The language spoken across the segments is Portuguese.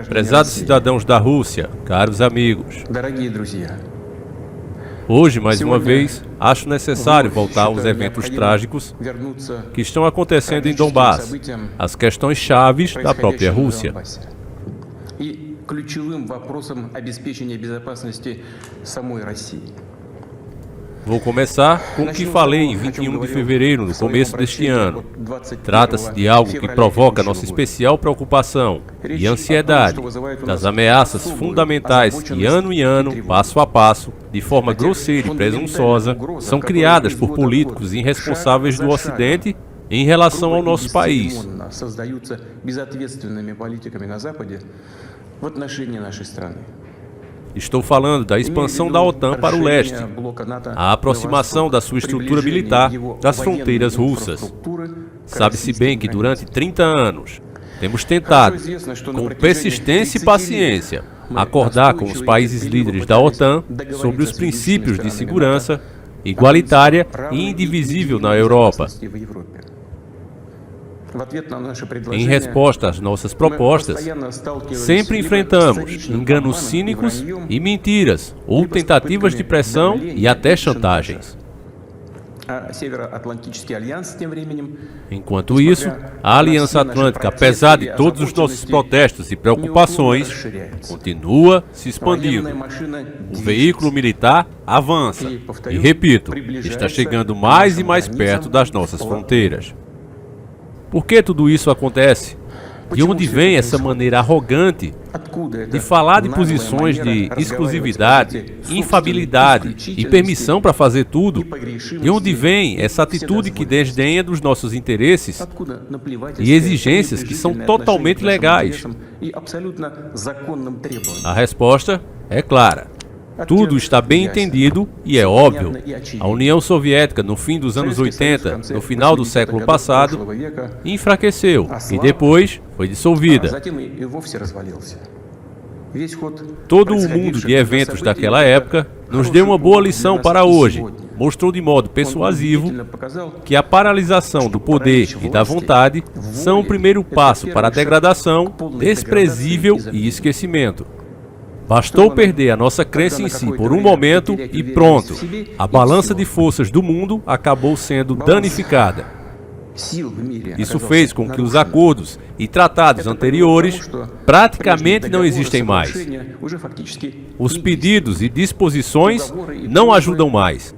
Prezados cidadãos da Rússia, caros amigos, hoje, mais uma vez, acho necessário voltar aos eventos trágicos que estão acontecendo em Donbass, as questões chaves da própria Rússia. Vou começar com o que falei em 21 de fevereiro, no começo deste ano. Trata-se de algo que provoca nossa especial preocupação e ansiedade, das ameaças fundamentais que, ano em ano, passo a passo, de forma grosseira e presunçosa, são criadas por políticos irresponsáveis do Ocidente em relação ao nosso país. Estou falando da expansão da OTAN para o leste, a aproximação da sua estrutura militar das fronteiras russas. Sabe-se bem que durante 30 anos temos tentado, com persistência e paciência, acordar com os países líderes da OTAN sobre os princípios de segurança igualitária e indivisível na Europa. Em resposta às nossas propostas, sempre enfrentamos enganos cínicos e mentiras, ou tentativas de pressão e até chantagens. Enquanto isso, a Aliança Atlântica, apesar de todos os nossos protestos e preocupações, continua se expandindo. O veículo militar avança e, repito, está chegando mais e mais perto das nossas fronteiras. Por que tudo isso acontece? De onde vem essa maneira arrogante de falar de posições de exclusividade, infabilidade e permissão para fazer tudo? De onde vem essa atitude que desdenha dos nossos interesses e exigências que são totalmente legais? A resposta é clara. Tudo está bem entendido e é óbvio. A União Soviética, no fim dos anos 80, no final do século passado, enfraqueceu e depois foi dissolvida. Todo o mundo de eventos daquela época nos deu uma boa lição para hoje. Mostrou de modo persuasivo que a paralisação do poder e da vontade são o primeiro passo para a degradação, desprezível e esquecimento. Bastou perder a nossa crença em si por um momento e pronto, a balança de forças do mundo acabou sendo danificada. Isso fez com que os acordos e tratados anteriores praticamente não existem mais. Os pedidos e disposições não ajudam mais.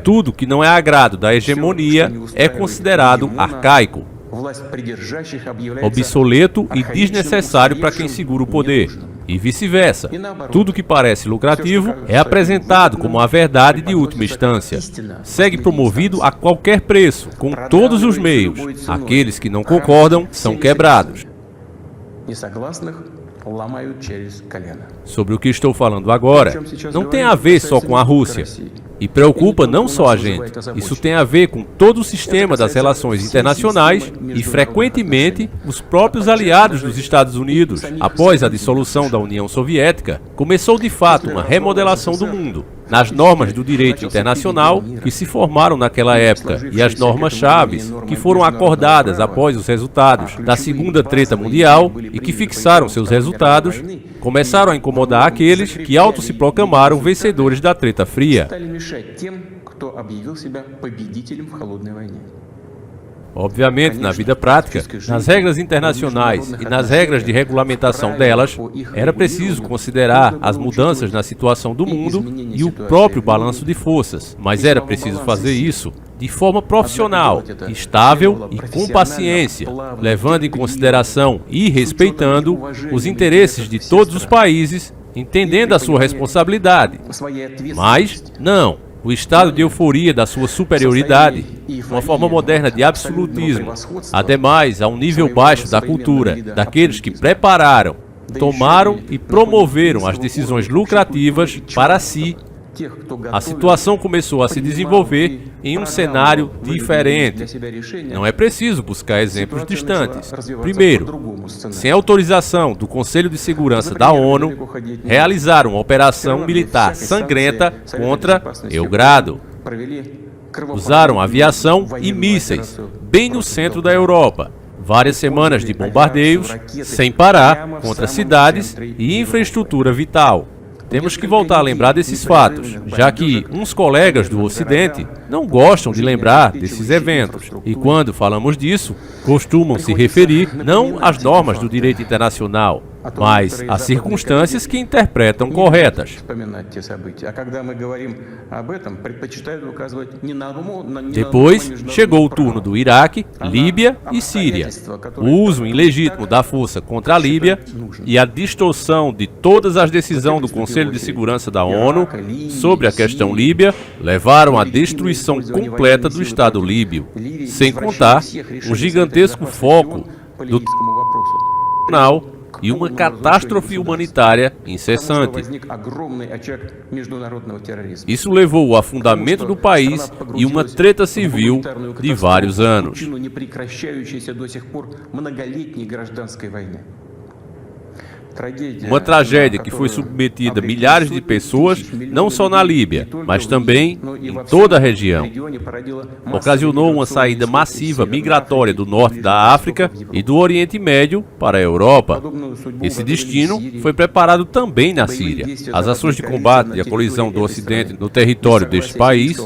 Tudo que não é agrado da hegemonia é considerado arcaico, obsoleto e desnecessário para quem segura o poder. E vice-versa. Tudo que parece lucrativo é apresentado como a verdade de última instância. Segue promovido a qualquer preço, com todos os meios. Aqueles que não concordam são quebrados. Sobre o que estou falando agora, não tem a ver só com a Rússia. E preocupa não só a gente. Isso tem a ver com todo o sistema das relações internacionais e, frequentemente, os próprios aliados dos Estados Unidos. Após a dissolução da União Soviética, começou de fato uma remodelação do mundo, nas normas do direito internacional que se formaram naquela época e as normas chaves que foram acordadas após os resultados da Segunda Treta Mundial e que fixaram seus resultados, começaram a incomodar aqueles que auto se proclamaram vencedores da Treta Fria. Obviamente, na vida prática, nas regras internacionais e nas regras de regulamentação delas, era preciso considerar as mudanças na situação do mundo e o próprio balanço de forças, mas era preciso fazer isso de forma profissional, estável e com paciência, levando em consideração e respeitando os interesses de todos os países, entendendo a sua responsabilidade. Mas, não. O estado de euforia da sua superioridade, uma forma moderna de absolutismo, ademais a um nível baixo da cultura daqueles que prepararam, tomaram e promoveram as decisões lucrativas para si. A situação começou a se desenvolver em um cenário diferente. Não é preciso buscar exemplos distantes. Primeiro, sem autorização do Conselho de Segurança da ONU, realizaram uma operação militar sangrenta contra Belgrado. Usaram aviação e mísseis, bem no centro da Europa, Várias semanas de bombardeios, sem parar, contra cidades e infraestrutura vital. Temos que voltar a lembrar desses fatos, já que uns colegas do Ocidente não gostam de lembrar desses eventos. E quando falamos disso, costumam se referir não às normas do direito internacional, mas às circunstâncias que interpretam corretas. Depois, chegou o turno do Iraque, Líbia e Síria. O uso ilegítimo da força contra a Líbia e a distorção de todas as decisões do Conselho de Segurança da ONU sobre a questão líbia levaram à destruição completa do Estado líbio, sem contar um gigantesco foco do tribunal e uma catástrofe humanitária incessante. Isso levou ao afundamento do país e uma treta civil de vários anos. Uma tragédia que foi submetida a milhares de pessoas, não só na Líbia, mas também em toda a região. Ocasionou uma saída massiva migratória do norte da África e do Oriente Médio para a Europa. Esse destino foi preparado também na Síria. As ações de combate e a colisão do Ocidente no território deste país,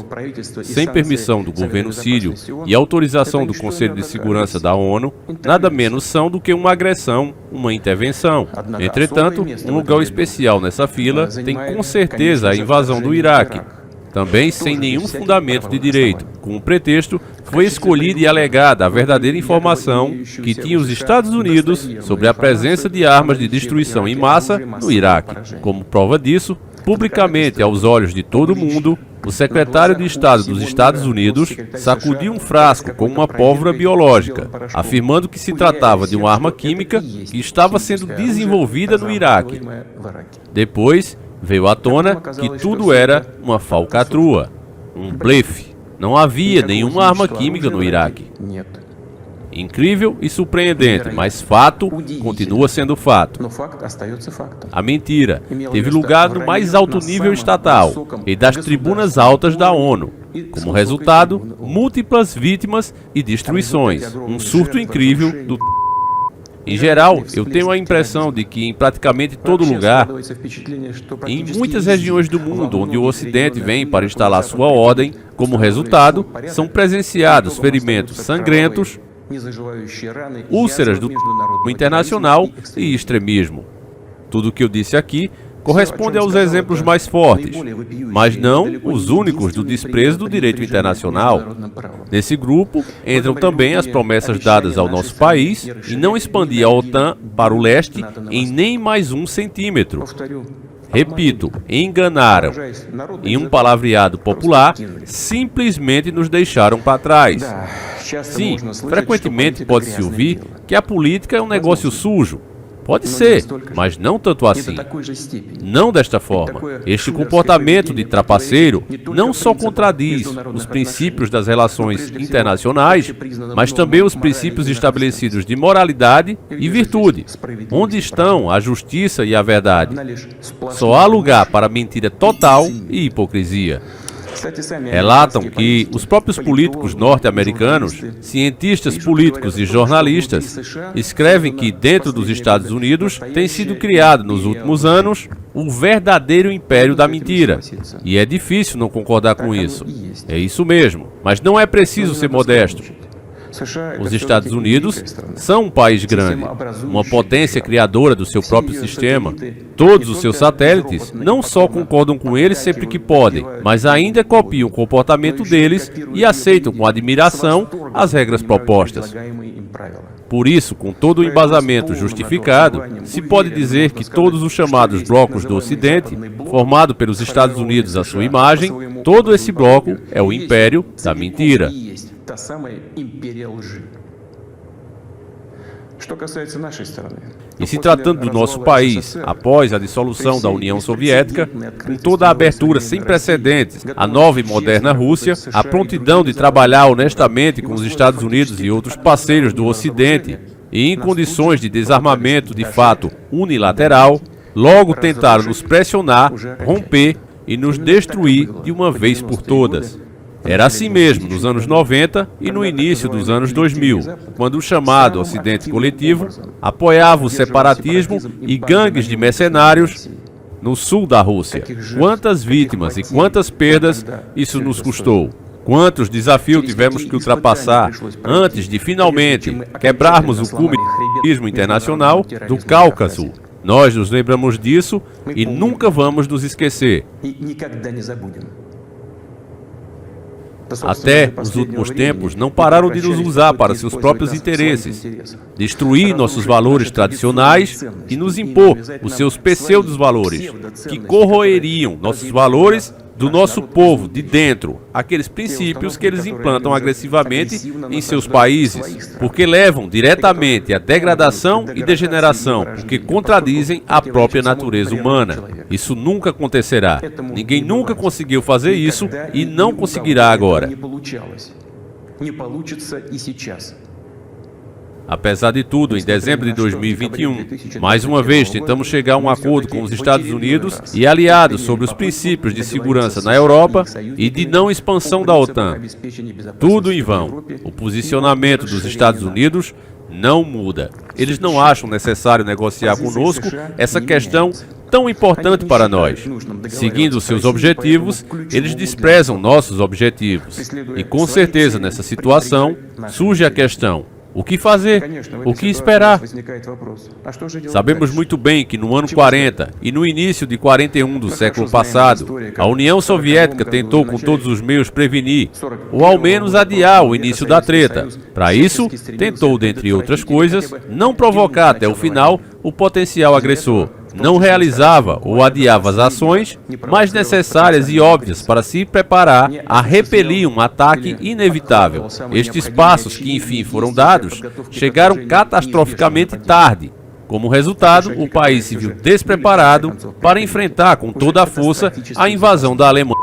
sem permissão do governo sírio e autorização do Conselho de Segurança da ONU, nada menos são do que uma agressão, uma intervenção. Entretanto, um lugar especial nessa fila tem com certeza a invasão do Iraque. Também sem nenhum fundamento de direito. Com o pretexto, foi escolhida e alegada a verdadeira informação que tinha os Estados Unidos sobre a presença de armas de destruição em massa no Iraque. Como prova disso, publicamente aos olhos de todo mundo, o secretário de Estado dos Estados Unidos sacudiu um frasco com uma pólvora biológica, afirmando que se tratava de uma arma química que estava sendo desenvolvida no Iraque. Depois, veio à tona que tudo era uma falcatrua, um blefe. Não havia nenhuma arma química no Iraque. Incrível e surpreendente, mas fato continua sendo fato. A mentira teve lugar no mais alto nível estatal e das tribunas altas da ONU. Como resultado, múltiplas vítimas e destruições. Um surto incrível do... Em geral, eu tenho a impressão de que em praticamente todo lugar, em muitas regiões do mundo onde o Ocidente vem para instalar sua ordem, como resultado, são presenciados ferimentos sangrentos, úlceras do internacional e extremismo. Tudo o que eu disse aqui corresponde aos exemplos mais fortes, mas não os únicos do desprezo do direito internacional. Nesse grupo entram também as promessas dadas ao nosso país em não expandir a OTAN para o leste em nem mais 1 centímetro. Repito, enganaram. Em um palavreado popular, simplesmente nos deixaram para trás. Sim, frequentemente pode-se ouvir que a política é um negócio sujo. Pode ser, mas não tanto assim. Não desta forma. Este comportamento de trapaceiro não só contradiz os princípios das relações internacionais, mas também os princípios estabelecidos de moralidade e virtude. Onde estão a justiça e a verdade? Só há lugar para mentira total e hipocrisia. Relatam que os próprios políticos norte-americanos, cientistas políticos e jornalistas escrevem que dentro dos Estados Unidos tem sido criado nos últimos anos o verdadeiro império da mentira. E é difícil não concordar com isso. É isso mesmo, mas não é preciso ser modesto. Os Estados Unidos são um país grande, uma potência criadora do seu próprio sistema. Todos os seus satélites não só concordam com eles sempre que podem, mas ainda copiam o comportamento deles e aceitam com admiração as regras propostas. Por isso, com todo o embasamento justificado, se pode dizer que todos os chamados blocos do Ocidente, formado pelos Estados Unidos à sua imagem, todo esse bloco é o império da mentira. E se tratando do nosso país, após a dissolução da União Soviética, com toda a abertura sem precedentes à nova e moderna Rússia, a prontidão de trabalhar honestamente com os Estados Unidos e outros parceiros do Ocidente, e em condições de desarmamento de fato unilateral, logo tentaram nos pressionar, romper e nos destruir de uma vez por todas. Era assim mesmo nos anos 90 e no início dos anos 2000, quando o chamado Ocidente Coletivo apoiava o separatismo e gangues de mercenários no sul da Rússia. Quantas vítimas e quantas perdas isso nos custou? Quantos desafios tivemos que ultrapassar antes de finalmente quebrarmos o comunismo internacional do Cáucaso? Nós nos lembramos disso e nunca vamos nos esquecer. Até os últimos tempos não pararam de nos usar para seus próprios interesses, destruir nossos valores tradicionais e nos impor os seus pseudos valores, que corroeriam nossos valores do nosso povo de dentro, aqueles princípios que eles implantam agressivamente em seus países, porque levam diretamente à degradação e degeneração, porque contradizem a própria natureza humana. Isso nunca acontecerá. Ninguém nunca conseguiu fazer isso e não conseguirá agora. Apesar de tudo, em dezembro de 2021, mais uma vez tentamos chegar a um acordo com os Estados Unidos e aliados sobre os princípios de segurança na Europa e de não expansão da OTAN. Tudo em vão. O posicionamento dos Estados Unidos não muda. Eles não acham necessário negociar conosco essa questão tão importante para nós. Seguindo seus objetivos, eles desprezam nossos objetivos. E com certeza, nessa situação, surge a questão: o que fazer? O que esperar? Sabemos muito bem que no ano 40 e no início de 41 do século passado, a União Soviética tentou com todos os meios prevenir, ou ao menos adiar o início da treta. Para isso, tentou, dentre outras coisas, não provocar até o final o potencial agressor. Não realizava ou adiava as ações mais necessárias e óbvias para se preparar a repelir um ataque inevitável. Estes passos que enfim foram dados chegaram catastroficamente tarde. Como resultado, o país se viu despreparado para enfrentar com toda a força a invasão da Alemanha,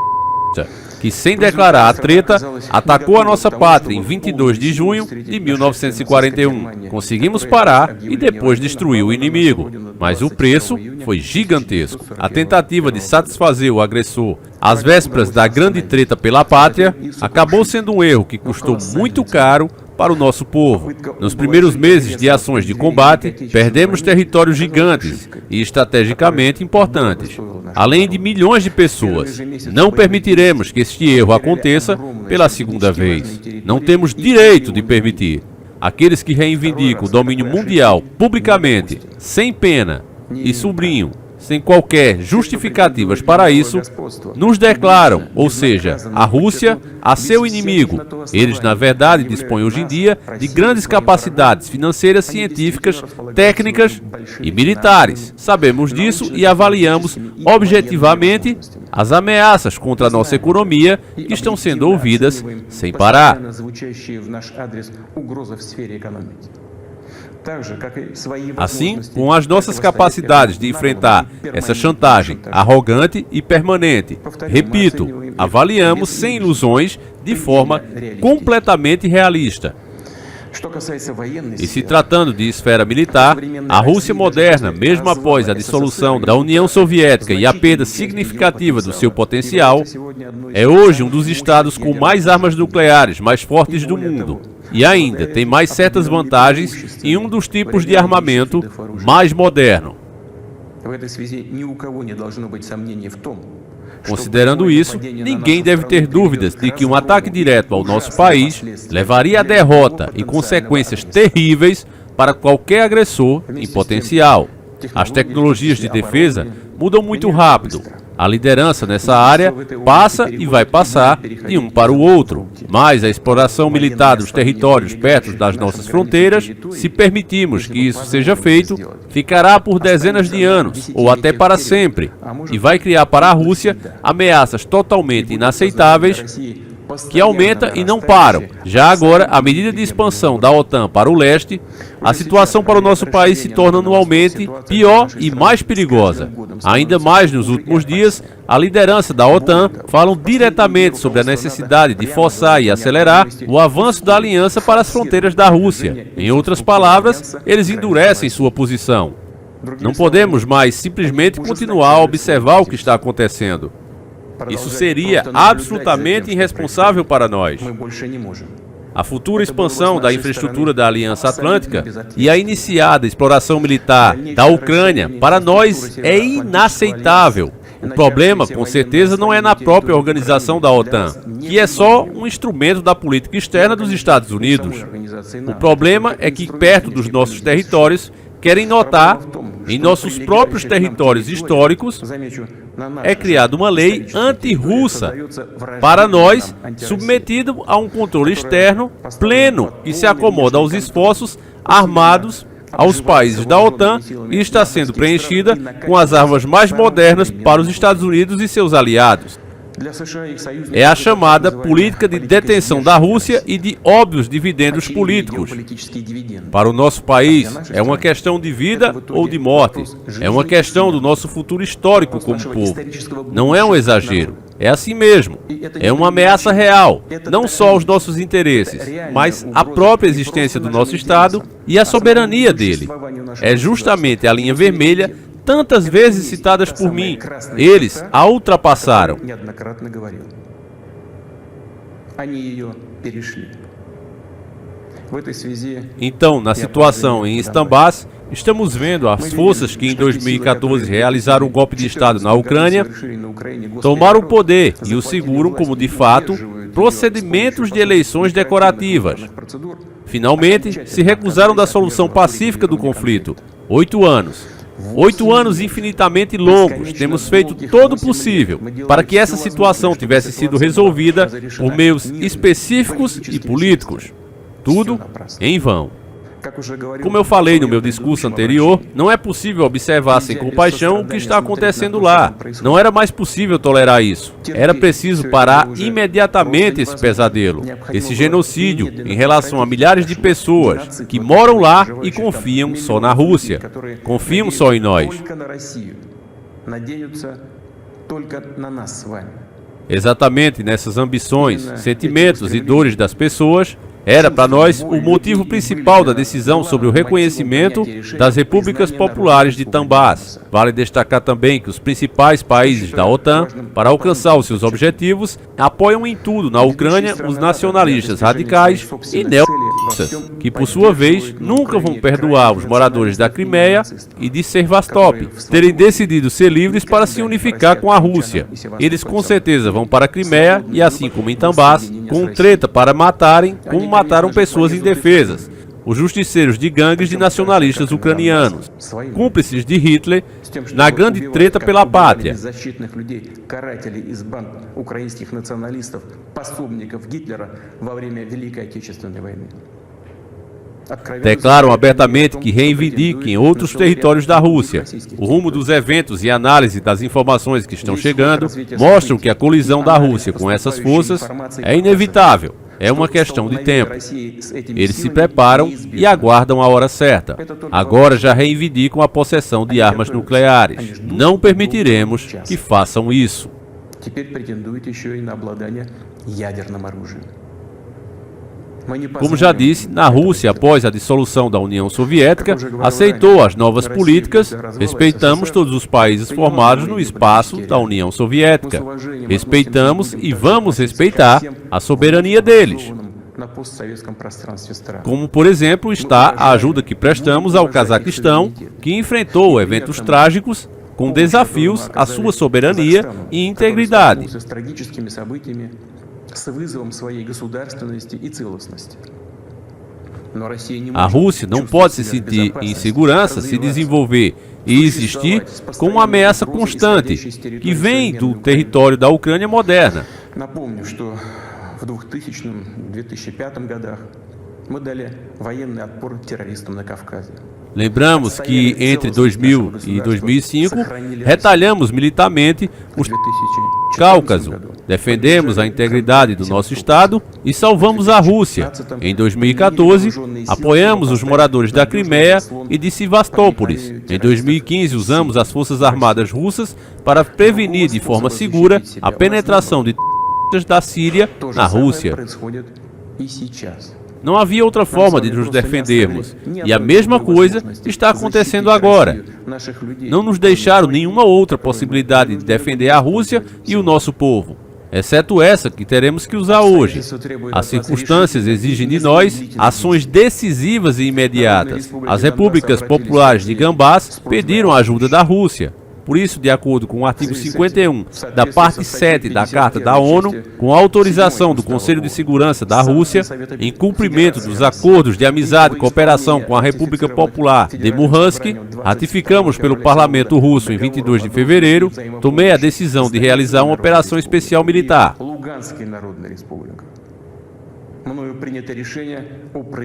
que, sem declarar a treta, atacou a nossa pátria em 22 de junho de 1941. Conseguimos parar e depois destruir o inimigo, mas o preço foi gigantesco. A tentativa de satisfazer o agressor às vésperas da grande treta pela pátria acabou sendo um erro que custou muito caro para o nosso povo. Nos primeiros meses de ações de combate, perdemos territórios gigantes e estrategicamente importantes, além de milhões de pessoas. Não permitiremos que este erro aconteça pela segunda vez. Não temos direito de permitir. Aqueles que reivindicam o domínio mundial publicamente, sem pena e sobrinho, sem qualquer justificativas para isso, nos declaram, ou seja, a Rússia, a seu inimigo. Eles, na verdade, dispõem hoje em dia de grandes capacidades financeiras, científicas, técnicas e militares. Sabemos disso e avaliamos objetivamente as ameaças contra a nossa economia que estão sendo ouvidas sem parar. Assim, com as nossas capacidades de enfrentar essa chantagem arrogante e permanente, repito, avaliamos sem ilusões de forma completamente realista. E se tratando de esfera militar, a Rússia moderna, mesmo após a dissolução da União Soviética e a perda significativa do seu potencial, é hoje um dos estados com mais armas nucleares mais fortes do mundo. E ainda tem mais certas vantagens em um dos tipos de armamento mais moderno. Considerando isso, ninguém deve ter dúvidas de que um ataque direto ao nosso país levaria à derrota e consequências terríveis para qualquer agressor em potencial. As tecnologias de defesa mudam muito rápido. A liderança nessa área passa e vai passar de um para o outro, mas a exploração militar dos territórios perto das nossas fronteiras, se permitirmos que isso seja feito, ficará por dezenas de anos, ou até para sempre, e vai criar para a Rússia ameaças totalmente inaceitáveis que aumentam e não param. Já agora, à medida de expansão da OTAN para o leste, a situação para o nosso país se torna anualmente pior e mais perigosa. Ainda mais nos últimos dias, a liderança da OTAN falam diretamente sobre a necessidade de forçar e acelerar o avanço da aliança para as fronteiras da Rússia. Em outras palavras, eles endurecem sua posição. Não podemos mais simplesmente continuar a observar o que está acontecendo. Isso seria absolutamente irresponsável para nós. A futura expansão da infraestrutura da Aliança Atlântica e a iniciada exploração militar da Ucrânia, para nós, é inaceitável. O problema, com certeza, não é na própria organização da OTAN, que é só um instrumento da política externa dos Estados Unidos. O problema é que, perto dos nossos territórios, querem notar, em nossos próprios territórios históricos, é criada uma lei anti-russa para nós, submetido a um controle externo pleno que se acomoda aos esforços armados aos países da OTAN e está sendo preenchida com as armas mais modernas para os Estados Unidos e seus aliados. É a chamada política de detenção da Rússia e de óbvios dividendos políticos. Para o nosso país, é uma questão de vida ou de morte. É uma questão do nosso futuro histórico como povo. Não é um exagero. É assim mesmo. É uma ameaça real, não só aos nossos interesses, mas à própria existência do nosso Estado e à soberania dele. É justamente a linha vermelha tantas vezes citadas por mim. Eles a ultrapassaram. Então, na situação em Stambas, estamos vendo as forças que em 2014 realizaram o golpe de Estado na Ucrânia, tomaram o poder e o seguram como, de fato, procedimentos de eleições decorativas. Finalmente, se recusaram da solução pacífica do conflito. 8 anos. 8 anos infinitamente longos. Temos feito todo o possível para que essa situação tivesse sido resolvida por meios específicos e políticos. Tudo em vão. Como eu falei no meu discurso anterior, não é possível observar sem compaixão o que está acontecendo lá. Não era mais possível tolerar isso. Era preciso parar imediatamente esse pesadelo, esse genocídio em relação a milhares de pessoas que moram lá e confiam só na Rússia. Confiam só em nós. Exatamente nessas ambições, sentimentos e dores das pessoas, era para nós o motivo principal da decisão sobre o reconhecimento das repúblicas populares de Tambas. Vale destacar também que os principais países da OTAN, para alcançar os seus objetivos, apoiam em tudo na Ucrânia os nacionalistas radicais e neorrussas, que por sua vez nunca vão perdoar os moradores da Crimeia e de Sevastopol terem decidido ser livres para se unificar com a Rússia. Eles com certeza vão para a Crimeia e, assim como em Tambas, com treta para matarem, como mataram pessoas indefesas, os justiceiros de gangues de nacionalistas ucranianos, cúmplices de Hitler na grande treta pela pátria. Declaram abertamente que reivindiquem outros territórios da Rússia. O rumo dos eventos e análise das informações que estão chegando mostram que a colisão da Rússia com essas forças é inevitável. É uma questão de tempo. Eles se preparam e aguardam a hora certa. Agora já reivindicam a possessão de armas nucleares. Não permitiremos que façam isso. Como já disse, na Rússia, após a dissolução da União Soviética, aceitou as novas políticas. Respeitamos todos os países formados no espaço da União Soviética. Respeitamos e vamos respeitar a soberania deles. Como, por exemplo, está a ajuda que prestamos ao Cazaquistão, que enfrentou eventos trágicos com desafios à sua soberania e integridade. A Rússia não pode se sentir em segurança, se desenvolver e existir com uma ameaça constante que vem do território da Ucrânia moderna. Lembramos que entre 2000 e 2005 retalhamos militarmente o Cáucaso, defendemos a integridade do nosso Estado e salvamos a Rússia. Em 2014, apoiamos os moradores da Crimeia e de Sevastopol. Em 2015, usamos as Forças Armadas russas para prevenir de forma segura a penetração de da Síria na Rússia. Não havia outra forma de nos defendermos, e a mesma coisa está acontecendo agora. Não nos deixaram nenhuma outra possibilidade de defender a Rússia e o nosso povo, exceto essa que teremos que usar hoje. As circunstâncias exigem de nós ações decisivas e imediatas. As repúblicas populares de Donbass pediram a ajuda da Rússia. Por isso, de acordo com o artigo 51 da parte 7 da Carta da ONU, com a autorização do Conselho de Segurança da Rússia, em cumprimento dos acordos de amizade e cooperação com a República Popular de Luhansk, ratificamos pelo Parlamento russo em 22 de fevereiro, tomei a decisão de realizar uma operação especial militar.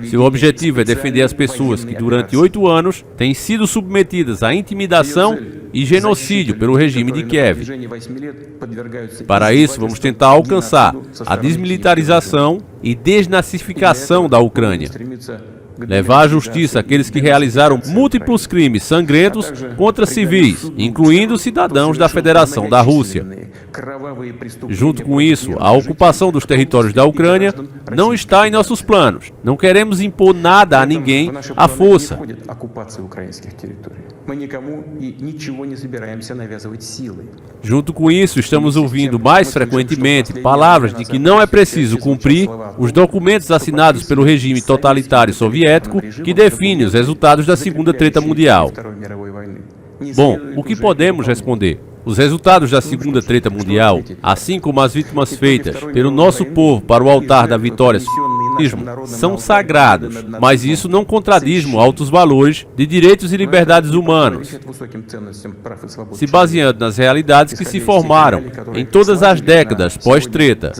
Seu objetivo é defender as pessoas que durante 8 anos têm sido submetidas à intimidação e genocídio pelo regime de Kiev. Para isso, vamos tentar alcançar a desmilitarização e desnazificação da Ucrânia. Levar à justiça aqueles que realizaram múltiplos crimes sangrentos contra civis, incluindo cidadãos da Federação da Rússia. Junto com isso, a ocupação dos territórios da Ucrânia não está em nossos planos. Não queremos impor nada a ninguém à força. Junto com isso, estamos ouvindo mais frequentemente palavras de que não é preciso cumprir os documentos assinados pelo regime totalitário soviético que define os resultados da Segunda Treta Mundial. Bom, o que podemos responder? Os resultados da Segunda Treta Mundial, assim como as vítimas feitas pelo nosso povo para o altar da vitória são sagrados, mas isso não contradiz altos valores de direitos e liberdades humanos, se baseando nas realidades que se formaram em todas as décadas pós-treta.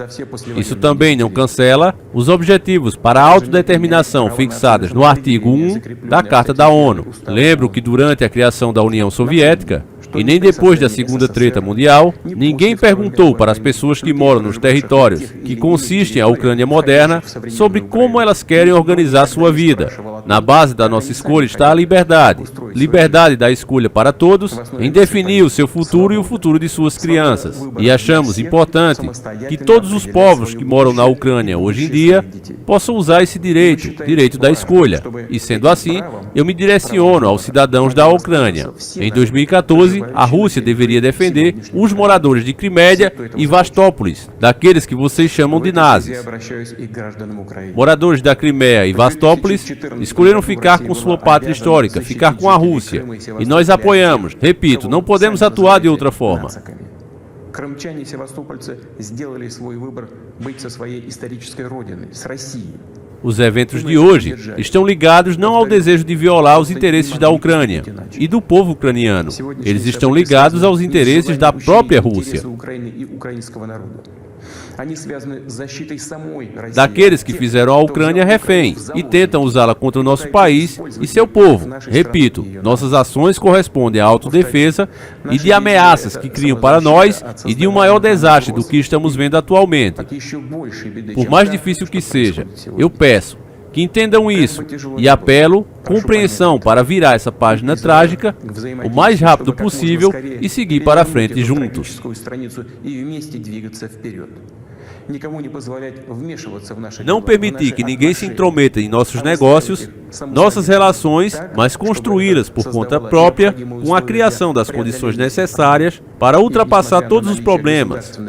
Isso também não cancela os objetivos para a autodeterminação fixados no artigo 1 da Carta da ONU. Lembro que durante a criação da União Soviética, e nem depois da Segunda Treta Mundial, ninguém perguntou para as pessoas que moram nos territórios que consistem a Ucrânia moderna sobre como elas querem organizar sua vida. Na base da nossa escolha está a liberdade. Liberdade da escolha para todos em definir o seu futuro e o futuro de suas crianças. E achamos importante que todos os povos que moram na Ucrânia hoje em dia possam usar esse direito da escolha. E sendo assim, eu me direciono aos cidadãos da Ucrânia. Em 2014, a Rússia deveria defender os moradores de Crimeia e Vastópolis, daqueles que vocês chamam de nazis. Moradores da Crimeia e Vastópolis escolheram ficar com sua pátria histórica, ficar com a Rússia. E nós apoiamos. Repito, não podemos atuar de outra forma. Крымчане и севастопольцы сделали свой выбор быть со своей исторической родиной, с Россией. Os eventos de hoje estão ligados não ao desejo de violar os interesses da Ucrânia e do povo ucraniano. Eles estão ligados aos interesses da própria Rússia, daqueles que fizeram a Ucrânia refém e tentam usá-la contra o nosso país e seu povo. Repito, nossas ações correspondem à autodefesa e de ameaças que criam para nós e de um maior desastre do que estamos vendo atualmente. Por mais difícil que seja, eu peço que entendam isso e apelo compreensão para virar essa página trágica o mais rápido possível e seguir para frente juntos. Não permitir que ninguém se intrometa em nossos negócios, nossas relações, mas construí-las por conta própria, com a criação das condições necessárias para ultrapassar todos os problemas.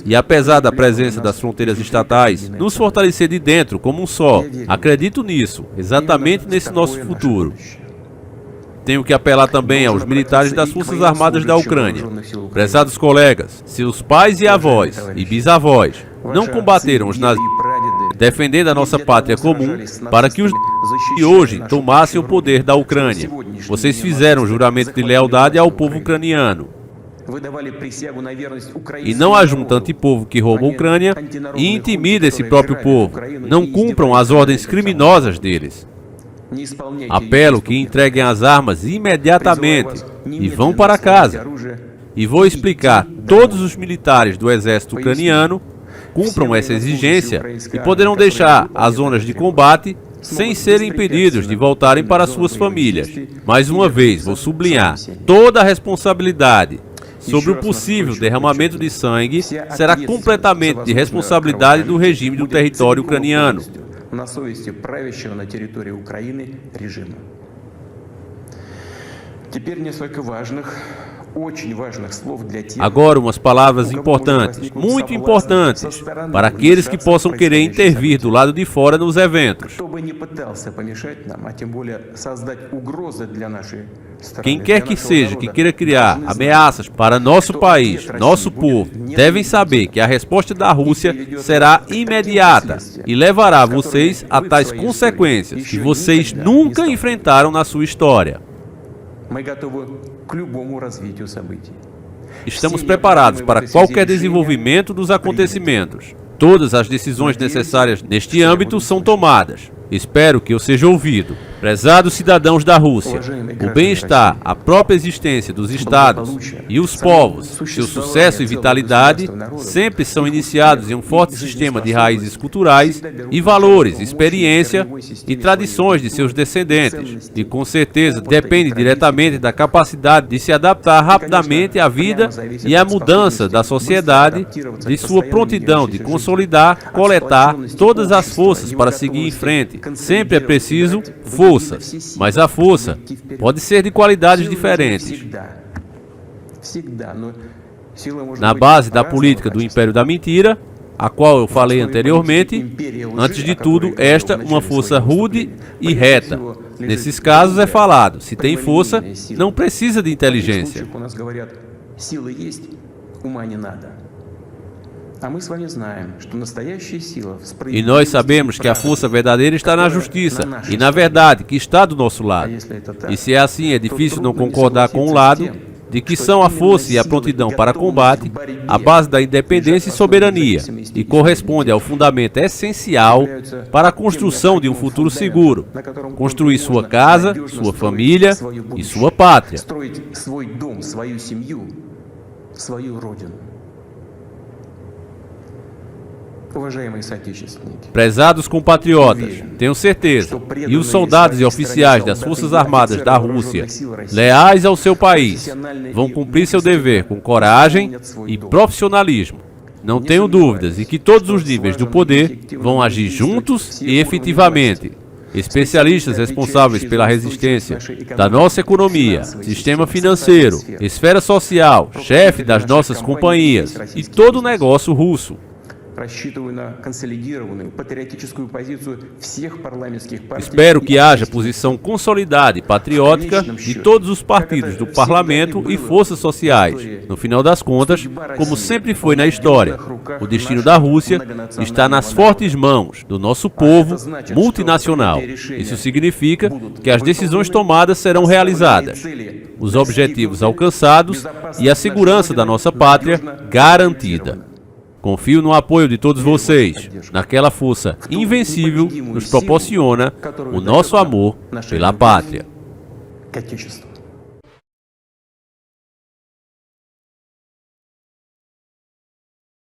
E apesar da presença das fronteiras estatais, nos fortalecer de dentro como um só. Acredito nisso, exatamente nesse nosso futuro. Tenho que apelar também aos militares das Forças Armadas da Ucrânia. Prezados colegas, seus pais e avós e bisavós não combateram os nazistas, defendendo a nossa pátria comum para que os de hoje tomassem o poder da Ucrânia. Vocês fizeram juramento de lealdade ao povo ucraniano. E não ajunta antipovo que rouba a Ucrânia e intimida esse próprio povo. Não cumpram as ordens criminosas deles. Apelo que entreguem as armas imediatamente e vão para casa. E vou explicar: todos os militares do exército ucraniano cumpram essa exigência e poderão deixar as zonas de combate sem serem impedidos de voltarem para suas famílias. Mais uma vez, vou sublinhar: toda a responsabilidade sobre o possível derramamento de sangue será completamente de responsabilidade do regime do território ucraniano. на совести правящего на территории Украины режима. Теперь несколько важных, очень важных слов для тех. Agora, umas palavras importantes, muito importantes, para aqueles que possam querer intervir do lado de fora nos eventos. Кто бы ни пытался помешать нам, а тем более создать угрозы для нашей страны. Quem quer que seja que queira criar ameaças para nosso país, nosso povo, devem saber que a resposta da Rússia será imediata e levará vocês a tais consequências que vocês nunca enfrentaram na sua história. Мы готовы к любому развитию событий. Estamos preparados para qualquer desenvolvimento dos acontecimentos. Todas as decisões necessárias neste âmbito são tomadas. Espero que eu seja ouvido. Prezados cidadãos da Rússia, o bem-estar, a própria existência dos estados e os povos, seu sucesso e vitalidade sempre são iniciados em um forte sistema de raízes culturais e valores, experiência e tradições de seus descendentes. E com certeza depende diretamente da capacidade de se adaptar rapidamente à vida e à mudança da sociedade, de sua prontidão de consolidar, coletar todas as forças para seguir em frente. Sempre é preciso forças, mas a força pode ser de qualidades diferentes. Na base da política do Império da Mentira, a qual eu falei anteriormente, antes de tudo, esta uma força rude e reta. Nesses casos é falado, se tem força, não precisa de inteligência. E nós sabemos que a força verdadeira está na justiça e na verdade que está do nosso lado. E se é assim, é difícil não concordar com o lado de que são a força e a prontidão para combate, a base da independência e soberania, e corresponde ao fundamento essencial para a construção de um futuro seguro, construir sua casa, sua família e sua pátria. Prezados compatriotas, tenho certeza, e os soldados e oficiais das Forças Armadas da Rússia, leais ao seu país, vão cumprir seu dever com coragem e profissionalismo. Não tenho dúvidas de que todos os níveis do poder vão agir juntos e efetivamente. Especialistas responsáveis pela resistência da nossa economia, sistema financeiro, esfera social, chefe das nossas companhias e todo o negócio russo. Espero que haja posição consolidada e patriótica de todos os partidos do parlamento e forças sociais. No final das contas, como sempre foi na história, o destino da Rússia está nas fortes mãos do nosso povo multinacional. Isso significa que as decisões tomadas serão realizadas, os objetivos alcançados e a segurança da nossa pátria garantida. Confio no apoio de todos vocês, naquela força invencível que nos proporciona o nosso amor pela pátria.